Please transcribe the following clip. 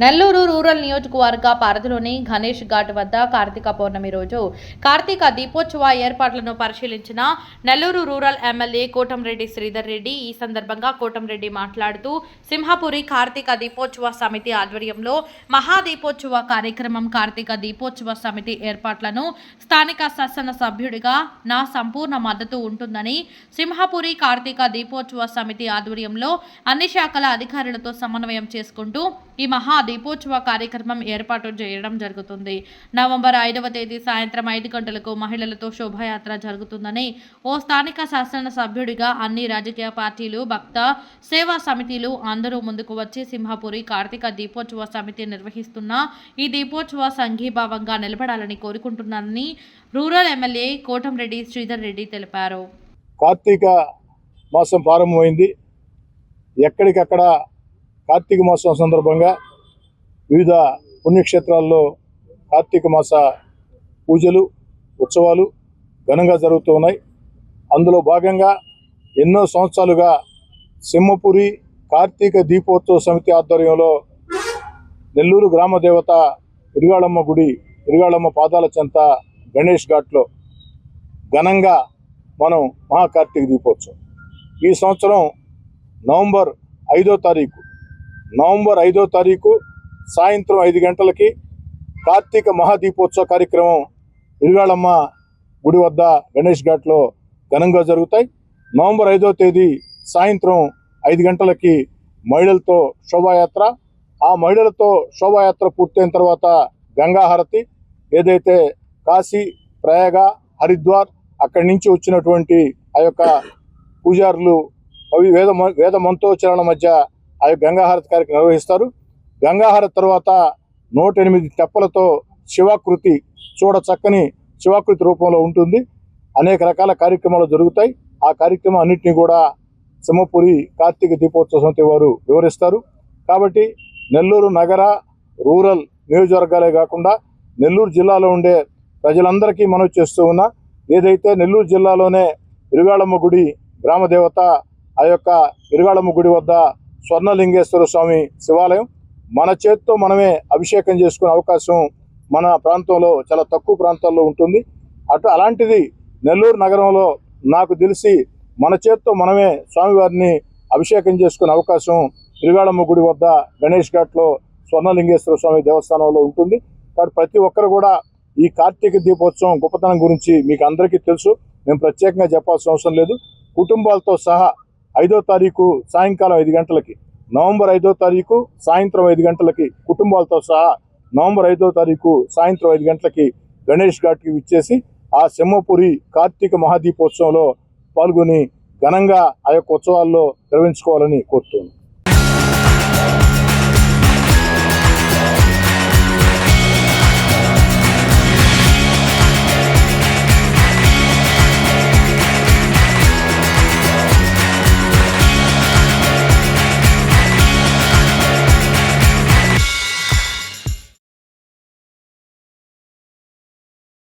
Nellore rural నియోజకవర్గ పరిధిలోని గణేష్ ఘాట్ వద్ద కార్తీక పౌర్ణమి రోజు కార్తీక దీపోత్సవ ఏర్పాట్లను పరిశీలించిన నెల్లూరు రూరల్ ఎమ్మెల్యే కోటంరెడ్డి శ్రీధర్ రెడ్డి. ఈ సందర్భంగా కోటంరెడ్డి మాట్లాడుతూ సింహపురి కార్తీక దీపోత్సవ సమితి ఆధ్వర్యంలో మహాదీపోత్సవ కార్యక్రమం కార్తీక దీపోత్సవ సమితి ఏర్పాట్లను స్థానిక శాసన సభ్యుడిగా నా సంపూర్ణ మద్దతు ఉంటుందని, సింహపురి కార్తీక దీపోత్సవ సమితి ఆధ్వర్యంలో అన్ని శాఖల అధికారులతో సమన్వయం చేసుకుంటూ ఈ మహా దీపోత్సవ కార్యక్రమం ఏర్పాటు చేయడం జరుగుతుంది. నవంబర్ 5వ తేదీ సాయంత్రం 5 గంటలకు మహిళలతో శోభాయాత్ర జరుగుతుందని, ఓ స్థానిక శాసన సభ్యుడిగా అన్ని రాజకీయ పార్టీలు, భక్త సేవా సమితిలు అందరూ ముందుకు వచ్చి సింహపురి కార్తీక దీపోత్సవ సమితి నిర్వహిస్తున్న ఈ దీపోత్సవ సంఘీభావంగా నిలబడాలని కోరుకుంటున్నారని రూరల్ ఎమ్మెల్యే కోటంరెడ్డి శ్రీధర్ రెడ్డి తెలిపారు. కార్తీక మాసం ప్రారంభమైంది. ఎక్కడికక్కడ కార్తీక మాసం సందర్భంగా వివిధ పుణ్యక్షేత్రాల్లో కార్తీక మాస పూజలు, ఉత్సవాలు ఘనంగా జరుగుతూ ఉన్నాయి. అందులో భాగంగా ఎన్నో సంవత్సరాలుగా సింహపురి కార్తీక దీపోత్సవ సమితి ఆధ్వర్యంలో నెల్లూరు గ్రామ దేవత ఇరిగాళమ్మ గుడి, ఇరిగాళమ్మ పాదాల చెంత గణేష్ ఘాట్లో ఘనంగా మనం మహాకార్తీక దీపోత్సవం ఈ సంవత్సరం నవంబర్ 5వ తారీఖు సాయంత్రం 5 గంటలకి కార్తీక మహాదీపోత్సవ కార్యక్రమం ఇరిగాళమ్మ గుడి వద్ద గణేష్ ఘాట్లో ఘనంగా జరుగుతాయి. నవంబర్ 5వ తేదీ సాయంత్రం 5 గంటలకి మహిళలతో శోభాయాత్ర, ఆ మహిళలతో శోభాయాత్ర పూర్తయిన తర్వాత గంగాహారతి, ఏదైతే కాశీ, ప్రయాగ, హరిద్వార్ అక్కడి నుంచి వచ్చినటువంటి ఆ యొక్క పూజారులు అవి వేద మంత్రోచ్చారణ మధ్య ఆ యొక్క గంగాహారతి కార్యక్రమం నిర్వహిస్తారు. గంగాహారతి తర్వాత 108 తెప్పలతో శివాకృతి, చూడ చక్కని శివాకృతి రూపంలో ఉంటుంది. అనేక రకాల కార్యక్రమాలు జరుగుతాయి. ఆ కార్యక్రమం అన్నింటినీ కూడా సింహపురి కార్తీక దీపోత్సవ సమితి వారు వివరిస్తారు. కాబట్టి నెల్లూరు నగర, రూరల్ నియోజకవర్గాలే కాకుండా నెల్లూరు జిల్లాలో ఉండే ప్రజలందరికీ మనవి చేస్తూ ఉన్నా, ఏదైతే నెల్లూరు జిల్లాలోనే ఇరిగాళమ్మ గుడి గ్రామదేవత, ఆ యొక్క ఇరిగాళమ్మ గుడి వద్ద స్వర్ణలింగేశ్వర స్వామి శివాలయం, మన చేతితో మనమే అభిషేకం చేసుకునే అవకాశం మన ప్రాంతంలో చాలా తక్కువ ప్రాంతాల్లో ఉంటుంది. అలాంటిది నెల్లూరు నగరంలో నాకు తెలిసి మన చేతితో మనమే స్వామివారిని అభిషేకం చేసుకునే అవకాశం ఇరిగాళమ్మ గుడి వద్ద గణేష్ ఘాట్లో స్వర్ణలింగేశ్వర స్వామి దేవస్థానంలో ఉంటుంది. కాబట్టి ప్రతి ఒక్కరు కూడా ఈ కార్తీక దీపోత్సవం గొప్పతనం గురించి మీకు అందరికీ తెలుసు, మేము ప్రత్యేకంగా చెప్పాల్సిన అవసరం లేదు. కుటుంబాలతో సహా 5వ తారీఖు సాయంకాలం 5 గంటలకి, నవంబర్ 5వ తారీఖు సాయంత్రం 5 గంటలకి కుటుంబాలతో సహా నవంబర్ 5వ తారీఖు సాయంత్రం 5 గంటలకి గణేష్ ఘాట్కి విచ్చేసి ఆ సింహపురి కార్తీక మహాదీపోత్సవంలో పాల్గొని ఘనంగా ఆ యొక్క ఉత్సవాల్లో నిర్వహించుకోవాలని కోరుతున్నాను.